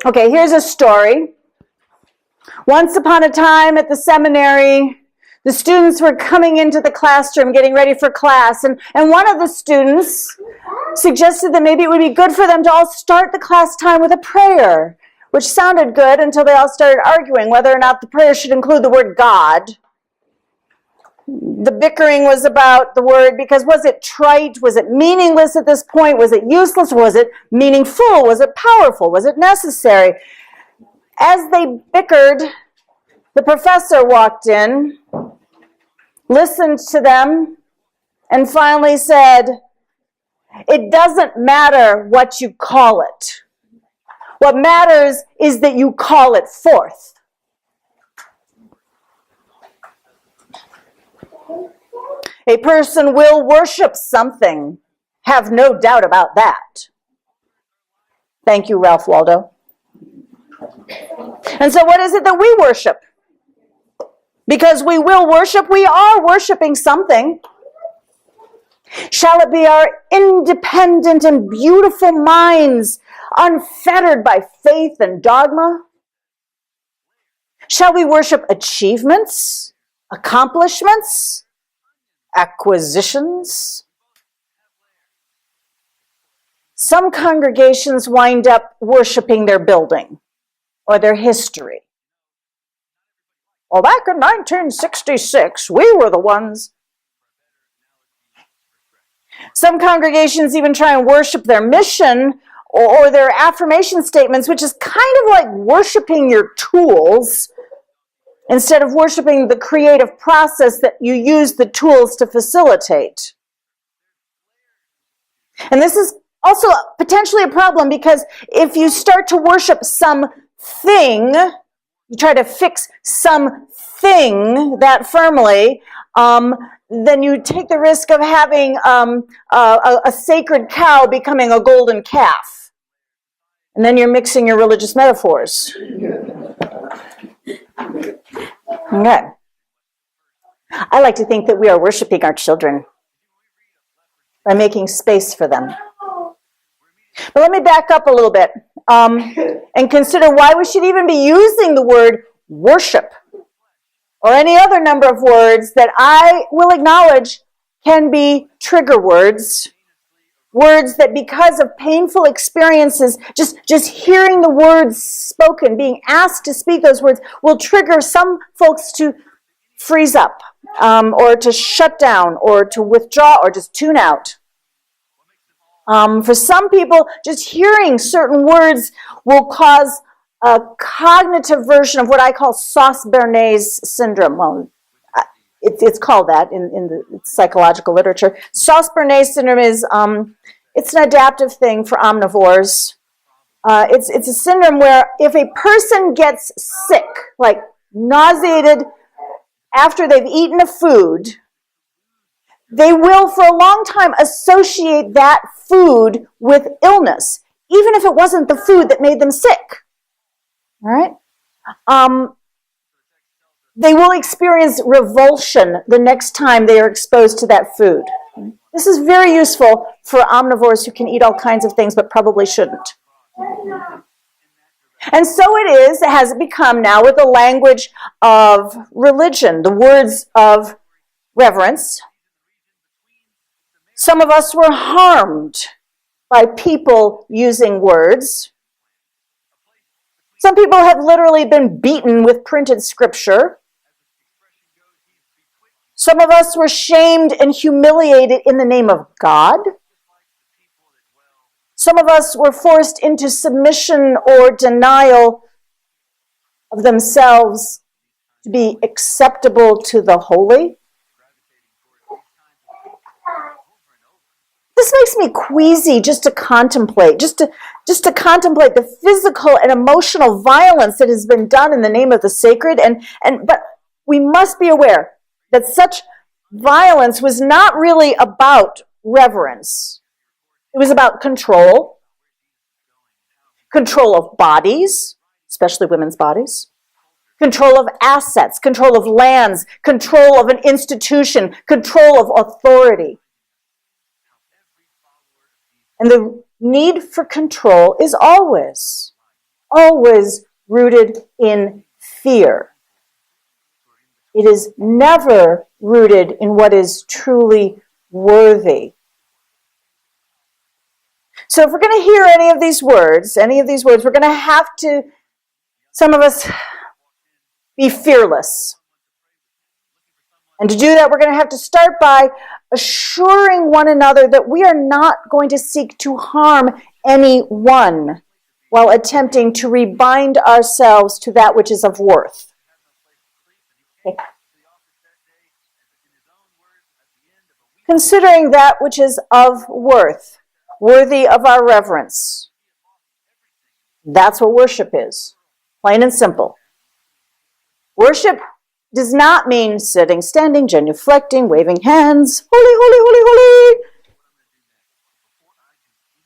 Okay, here's a story. Once upon a time at the seminary, the students were coming into the classroom getting ready for class, and one of the students suggested that maybe it would be good for them to all start the class time with a prayer, which sounded good until they all started arguing whether or not the prayer should include the word God. The bickering was about the word because was it trite? Was it meaningless at this point? Was it useless? Was it meaningful? Was it powerful? Was it necessary? As they bickered, the professor walked in, listened to them, and finally said, "It doesn't matter what you call it. What matters is that you call it forth." A person will worship something. Have no doubt about that. Thank you, Ralph Waldo. And so what is it that we worship? Because we will worship, we are worshiping something. Shall it be our independent and beautiful minds, unfettered by faith and dogma? Shall we worship achievements, accomplishments, acquisitions? Some congregations wind up worshiping their building or their history. Well, back in 1966, we were the ones. Some congregations even try and worship their mission or their affirmation statements, which is kind of like worshiping your tools instead of worshiping the creative process that you use the tools to facilitate. And this is also potentially a problem because if you start to worship something, you try to fix something that firmly, then you take the risk of having a sacred cow becoming a golden calf. And then you're mixing your religious metaphors. Okay. I like to think that we are worshiping our children by making space for them. But let me back up a little bit and consider why we should even be using the word worship or any other number of words that I will acknowledge can be trigger words. Words that because of painful experiences, just hearing the words spoken, being asked to speak those words, will trigger some folks to freeze up or to shut down or to withdraw or just tune out. For some people, just hearing certain words will cause a cognitive version of what I call sauce béarnaise syndrome. Well, it's called that in the psychological literature. Sauce béarnaise syndrome is it's an adaptive thing for omnivores. It's a syndrome where if a person gets sick, like nauseated after they've eaten a food, they will for a long time associate that food with illness, even if it wasn't the food that made them sick. All right? They will experience revulsion the next time they are exposed to that food. This is very useful for omnivores who can eat all kinds of things but probably shouldn't. And so it has become now with the language of religion, the words of reverence. Some of us were harmed by people using words. Some people have literally been beaten with printed scripture. Some of us were shamed and humiliated in the name of God. Some of us were forced into submission or denial of themselves to be acceptable to the holy. This makes me queasy just to contemplate, just to contemplate the physical and emotional violence that has been done in the name of the sacred. But we must be aware that such violence was not really about reverence. It was about control of bodies, especially women's bodies, control of assets, control of lands, control of an institution, control of authority. And the need for control is always always rooted in fear. It is never rooted in what is truly worthy. So if we're going to hear any of these words, we're going to have to, some of us, be fearless. And to do that, we're going to have to start by assuring one another that we are not going to seek to harm anyone while attempting to rebind ourselves to that which is of worth. Okay. Considering that which is of worth, worthy of our reverence. That's what worship is, plain and simple. Worship does not mean sitting, standing, genuflecting, waving hands, holy, holy, holy, holy.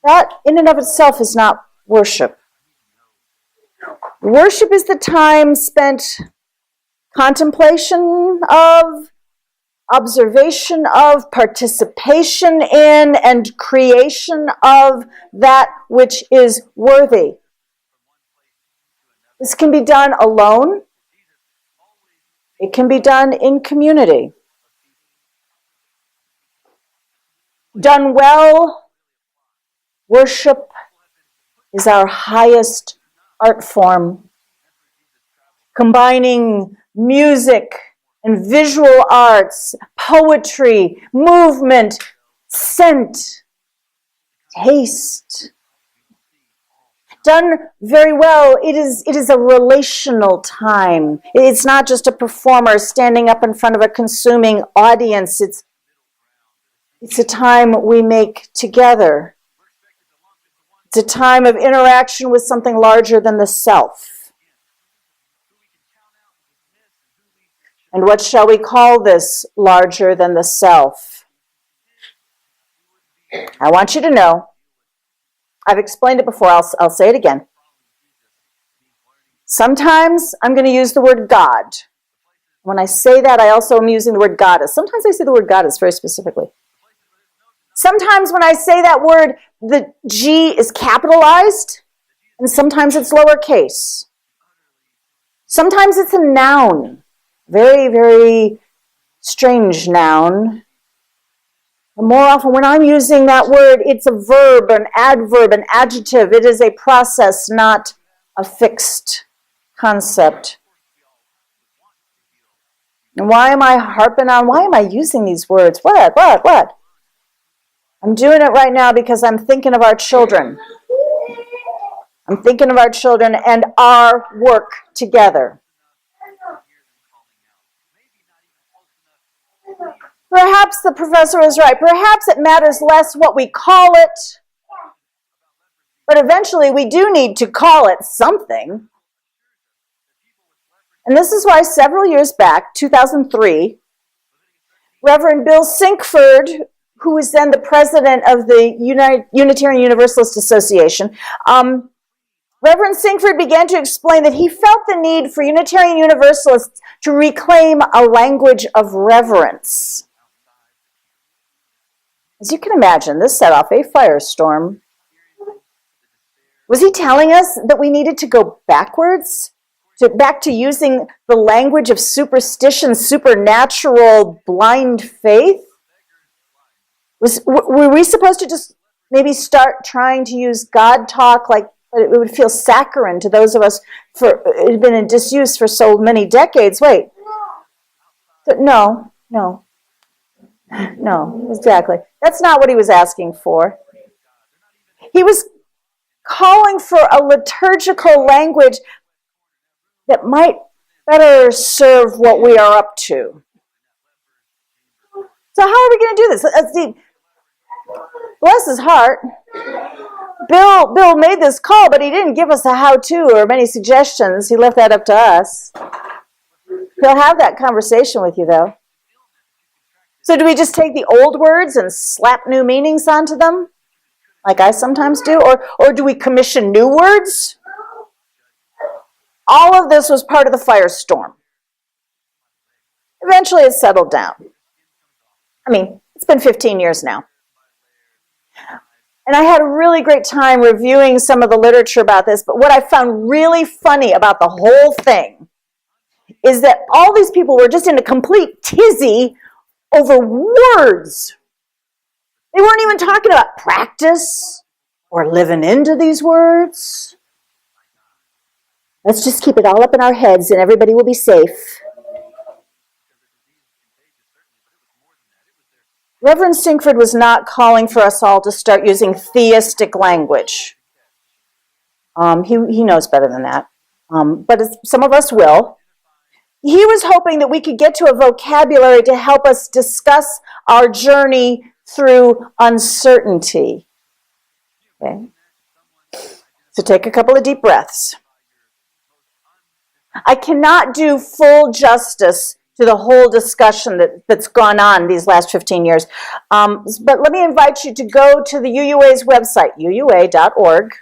That in and of itself is not worship. Worship is the time spent contemplation of, observation of, participation in, and creation of that which is worthy. This can be done alone. It can be done in community. Done well, worship is our highest art form, combining music and visual arts, poetry, movement, scent, taste. Done very well, it is a relational time. It's not just a performer standing up in front of a consuming audience. It's a time we make together. It's a time of interaction with something larger than the self. And what shall we call this larger than the self? I want you to know, I've explained it before, I'll say it again. Sometimes I'm going to use the word God. When I say that, I also am using the word goddess. Sometimes I say the word goddess very specifically. Sometimes when I say that word, the G is capitalized, and sometimes it's lowercase. Sometimes it's a noun, very, very strange noun. And more often when I'm using that word, it's a verb, an adverb, an adjective. It is a process, not a fixed concept. And why am I harping on, why am I using these words? What? I'm doing it right now because I'm thinking of our children. I'm thinking of our children and our work together. Perhaps the professor is right. Perhaps it matters less what we call it. But eventually we do need to call it something. And this is why several years back, 2003, Reverend Bill Sinkford, who was then the president of the Unitarian Universalist Association, Reverend Sinkford began to explain that he felt the need for Unitarian Universalists to reclaim a language of reverence. As you can imagine, this set off a firestorm. Was he telling us that we needed to go backwards? Back to using the language of superstition, supernatural, blind faith? Were we supposed to just maybe start trying to use God talk like it would feel saccharine to those of us it had been in disuse for so many decades? Wait. No, exactly. That's not what he was asking for. He was calling for a liturgical language that might better serve what we are up to. So how are we going to do this? Let's see. Bless his heart. Bill made this call, but he didn't give us a how-to or many suggestions. He left that up to us. He'll have that conversation with you, though. So do we just take the old words and slap new meanings onto them, like I sometimes do? Or do we commission new words? All of this was part of the firestorm. Eventually it settled down. I mean, it's been 15 years now. And I had a really great time reviewing some of the literature about this, but what I found really funny about the whole thing is that all these people were just in a complete tizzy over words. They weren't even talking about practice or living into these words. Let's just keep it all up in our heads and everybody will be safe. Reverend Sinkford was not calling for us all to start using theistic language. He knows better than that. But some of us will. He was hoping that we could get to a vocabulary to help us discuss our journey through uncertainty. Okay? So take a couple of deep breaths. I cannot do full justice to the whole discussion that's gone on these last 15 years. But let me invite you to go to the UUA's website, uua.org,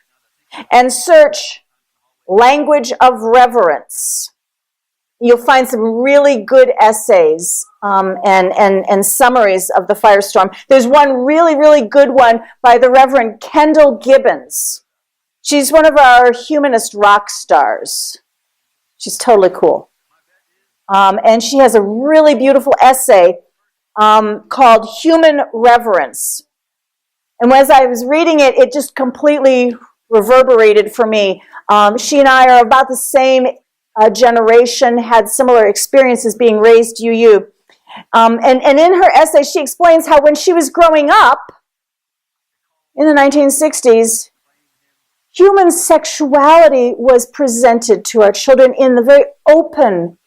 and search Language of Reverence. You'll find some really good essays and summaries of the firestorm. There's one really, really good one by the Reverend Kendall Gibbons. She's one of our humanist rock stars. She's totally cool. And she has a really beautiful essay called Human Reverence. And as I was reading it, it just completely reverberated for me. She and I are about the same generation, had similar experiences being raised UU. And in her essay, she explains how when she was growing up in the 1960s, human sexuality was presented to our children in the very open,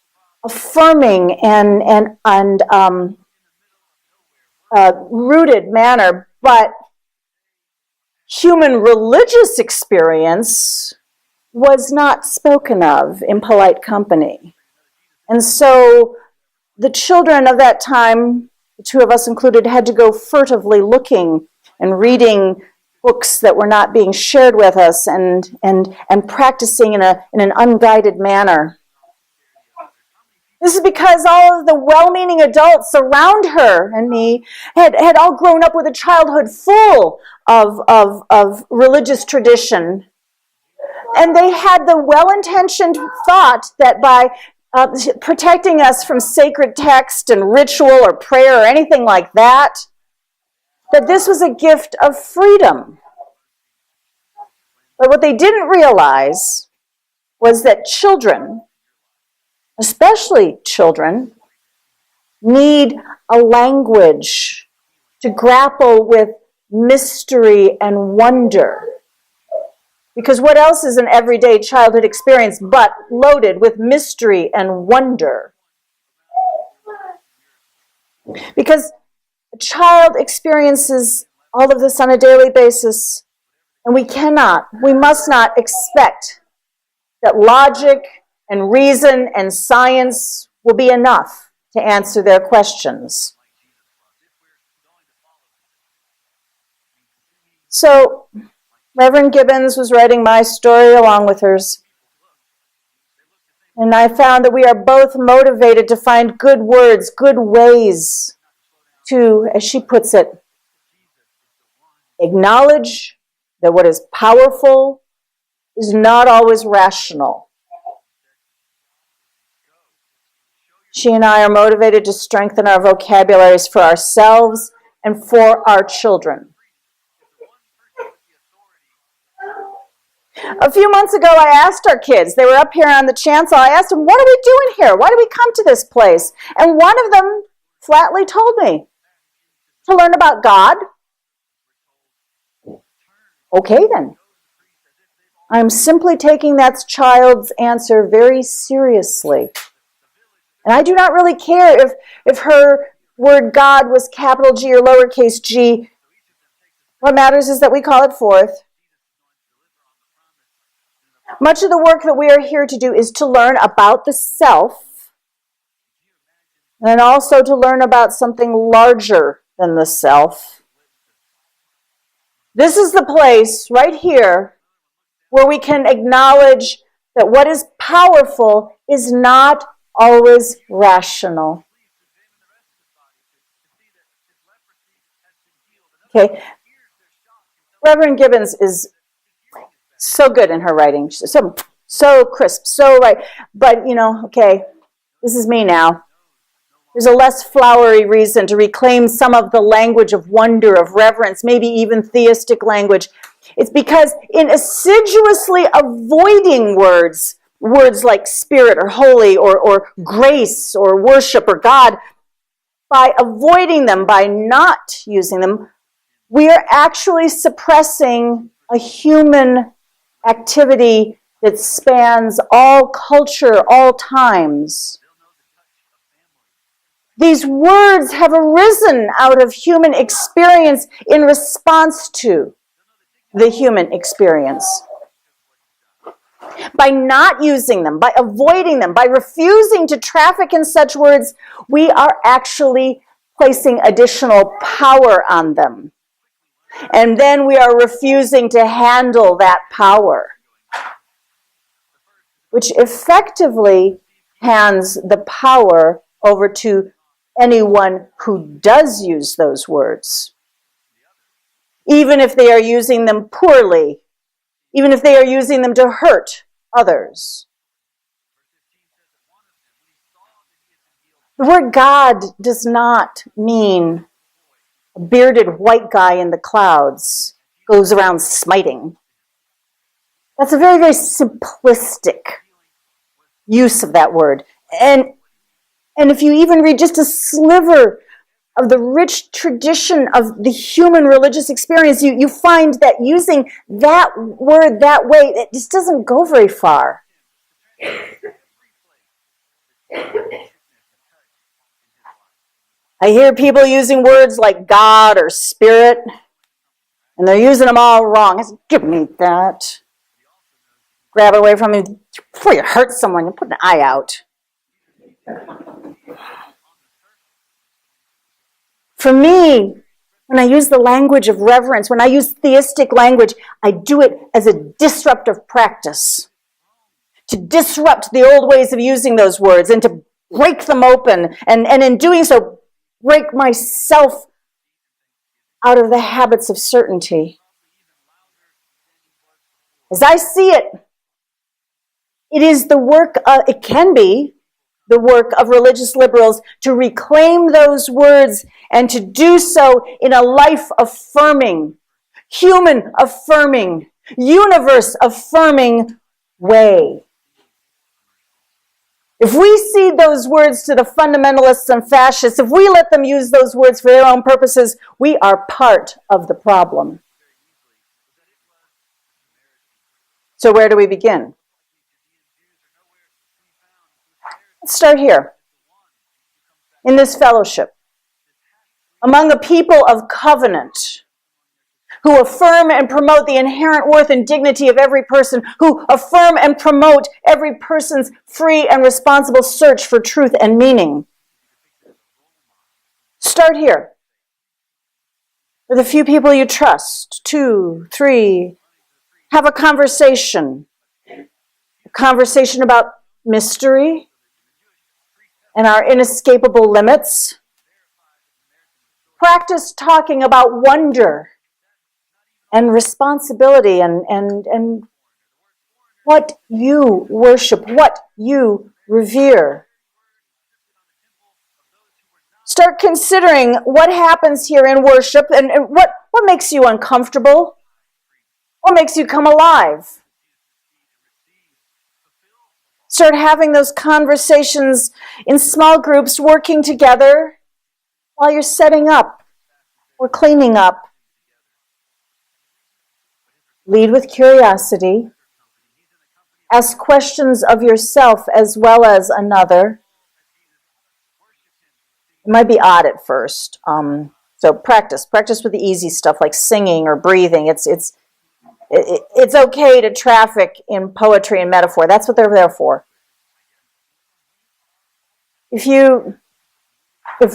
affirming, and rooted manner. But human religious experience was not spoken of in polite company. And so the children of that time, the two of us included, had to go furtively looking and reading books that were not being shared with us and practicing in an unguided manner. This is because all of the well-meaning adults around her and me had all grown up with a childhood full of religious tradition. And they had the well-intentioned thought that by protecting us from sacred text and ritual or prayer or anything like that, that this was a gift of freedom. But what they didn't realize was that children, especially children, need a language to grapple with mystery and wonder. Because what else is an everyday childhood experience but loaded with mystery and wonder? Because a child experiences all of this on a daily basis, and we must not expect that logic and reason and science will be enough to answer their questions. So, Reverend Gibbons was writing my story along with hers. And I found that we are both motivated to find good words, good ways to, as she puts it, acknowledge that what is powerful is not always rational. She and I are motivated to strengthen our vocabularies for ourselves and for our children. A few months ago, I asked our kids, they were up here on the chancel, I asked them, what are we doing here? Why do we come to this place? And one of them flatly told me, to learn about God. Okay then. I'm simply taking that child's answer very seriously. And I do not really care if her word God was capital G or lowercase g. What matters is that we call it forth. Much of the work that we are here to do is to learn about the self and also to learn about something larger than the self. This is the place right here where we can acknowledge that what is powerful is not always rational. Okay. Reverend Gibbons is so good in her writing. She's so crisp, so right. But, okay, this is me now. There's a less flowery reason to reclaim some of the language of wonder, of reverence, maybe even theistic language. It's because in assiduously avoiding words like spirit or holy or grace or worship or God, by avoiding them, by not using them, we are actually suppressing a human activity that spans all culture, all times. These words have arisen out of human experience in response to the human experience. By not using them, by avoiding them, by refusing to traffic in such words, we are actually placing additional power on them. And then we are refusing to handle that power, which effectively hands the power over to anyone who does use those words, even if they are using them poorly, even if they are using them to hurt others. The word God does not mean a bearded white guy in the clouds goes around smiting. That's a very, very simplistic use of that word. And if you even read just a sliver of the rich tradition of the human religious experience, you find that using that word that way, it just doesn't go very far. I hear people using words like God or spirit, and they're using them all wrong. I said, give me that. Grab it away from me. Before you hurt someone, you put an eye out. For me, when I use the language of reverence, when I use theistic language, I do it as a disruptive practice. To disrupt the old ways of using those words and to break them open. And in doing so, break myself out of the habits of certainty. As I see it, it is the work it can be the work of religious liberals to reclaim those words and to do so in a life affirming, human affirming, universe affirming way. If we cede those words to the fundamentalists and fascists, if we let them use those words for their own purposes, we are part of the problem. So where do we begin? Let's start here, in this fellowship, among a people of covenant, who affirm and promote the inherent worth and dignity of every person, who affirm and promote every person's free and responsible search for truth and meaning. Start here, with a few people you trust, 2, 3, have a conversation about mystery, and our inescapable limits. Practice talking about wonder and responsibility and what you worship, what you revere. Start considering what happens here in worship and what makes you uncomfortable, what makes you come alive. Start having those conversations in small groups, working together while you're setting up or cleaning up. Lead with curiosity. Ask questions of yourself as well as another. It might be odd at first. So practice with the easy stuff like singing or breathing. It's okay to traffic in poetry and metaphor. That's what they're there for. If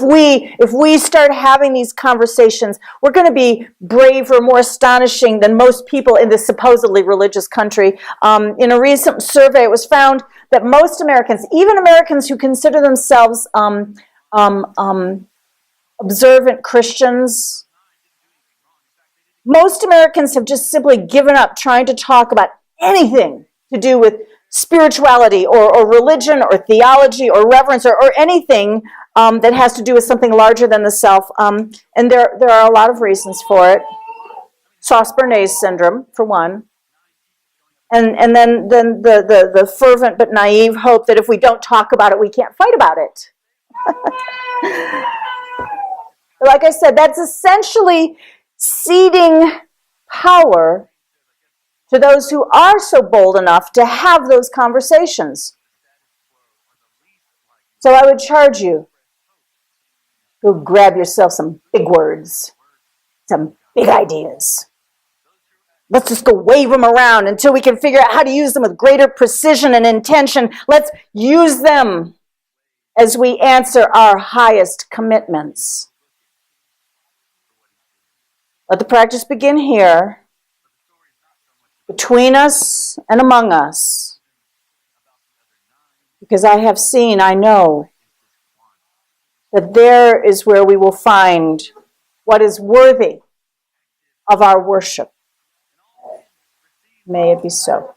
we start having these conversations, we're going to be braver, more astonishing than most people in this supposedly religious country. In a recent survey, it was found that most Americans, even Americans who consider themselves observant Christians, Most Americans have just simply given up trying to talk about anything to do with spirituality or religion or theology or reverence or anything that has to do with something larger than the self. And there are a lot of reasons for it. Sauce Bernays syndrome, for one. And then the fervent but naive hope that if we don't talk about it, we can't fight about it. Like I said, that's essentially ceding power to those who are so bold enough to have those conversations. So I would charge you, go grab yourself some big words, some big ideas. Let's just go wave them around until we can figure out how to use them with greater precision and intention. Let's use them as we answer our highest commitments. Let the practice begin here, between us and among us. Because I have seen, I know, that there is where we will find what is worthy of our worship. May it be so.